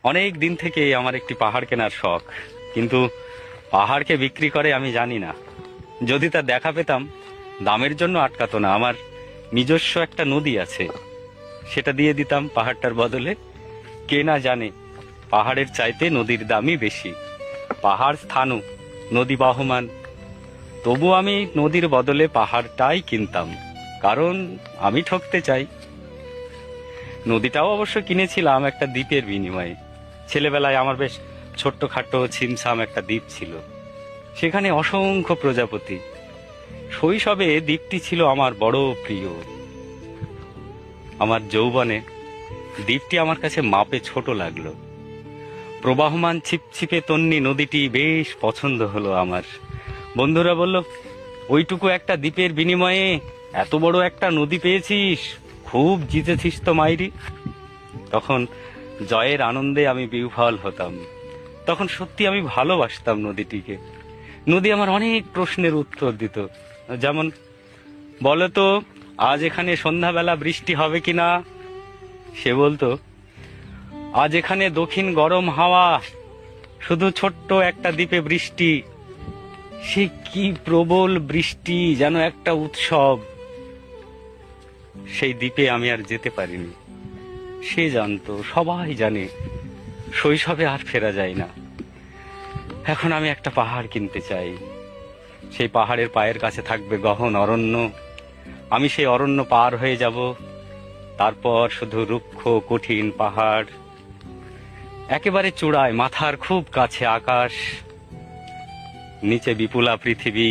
অনেক দিন থেকেই আমার একটি পাহাড় কেনার শখ, কিন্তু পাহাড়কে বিক্রি করে আমি জানি না। যদি তার দেখা পেতাম, দামের জন্য আটকাতো না। আমার নিজস্ব একটা নদী আছে, সেটা দিয়ে দিতাম পাহাড়টার বদলে। কে না জানে পাহাড়ের চাইতে নদীর দামই বেশি। পাহাড় স্থাণু, নদী বহমান, তবু আমি নদীর বদলে পাহাড়টাই কিনতাম, কারণ আমি ঠকতে চাই। নদীটাও অবশ্য কিনেছিলাম একটা দ্বীপের বিনিময়ে। ছেলেবেলায় আমার বেশ ছোট্টখাট্টো ছিমছাম একটা দ্বীপ ছিল, সেখানে অসংখ্য প্রজাপতি। শৈশবে দ্বীপটি ছিল আমার বড় প্রিয়। আমার যৌবনে দ্বীপটি আমার কাছে মাপে ছোট লাগলো। প্রবাহমান ছিপছিপে তন্নি নদীটি বেশ পছন্দ হলো আমার। বন্ধুরা বলল, ওইটুকু একটা দ্বীপের বিনিময়ে এত বড় একটা নদী পেয়েছিস, খুব জিতেছিস তো মাইরি। তখন জয়ের আনন্দে আমি বিহ্বল হতাম। তখন সত্যি আমি ভালোবাসতাম নদীটিকে। নদী আমার অনেক প্রশ্নের উত্তর দিত, যেমন, বলতো আজ এখানে সন্ধ্যাবেলা বৃষ্টি হবে কিনা। সে বলতো, আজ এখানে দক্ষিণ গরম হাওয়া, শুধু ছোট্ট একটা দ্বীপে বৃষ্টি। সে কি প্রবল বৃষ্টি, যেন একটা উৎসব। সেই দ্বীপে আমি আর যেতে পারিনি। সে জানতো, সবাই জানে, শৈশবে আর ফেরা যায় না। এখন আমি একটা পাহাড় কিনতে চাই। সেই পাহাড়ের পায়ের কাছে থাকবে গহন অরণ্য। আমি সেই অরণ্য পার হয়ে যাব, তারপর শুধু রুক্ষ কঠিন পাহাড়। একেবারে চূড়ায়, মাথার খুব কাছে আকাশ, নিচে বিপুলা পৃথিবী,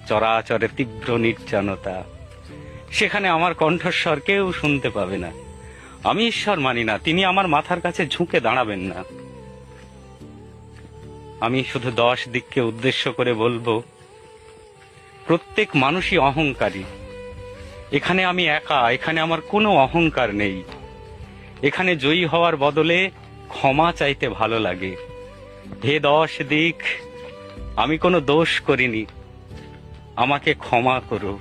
চরাচরে তীব্র নির্জনতা। সেখানে আমার কণ্ঠস্বর কেউ শুনতে পাবে না। আমি ঈশ্বর মানি না, তিনি আমার মাথার কাছে ঝুঁকে দাঁড়াবেন না। আমি শুধু 10 দিককে উদ্দেশ্য করে বলবো, প্রত্যেক মানুষই অহংকারী। এখানে আমি একা, এখানে আমার কোনো অহংকার নেই। এখানে জয়ী হওয়ার বদলে ক্ষমা চাইতে ভালো লাগে। হে 10 দিক, আমি কোনো দোষ করিনি, আমাকে ক্ষমা করো।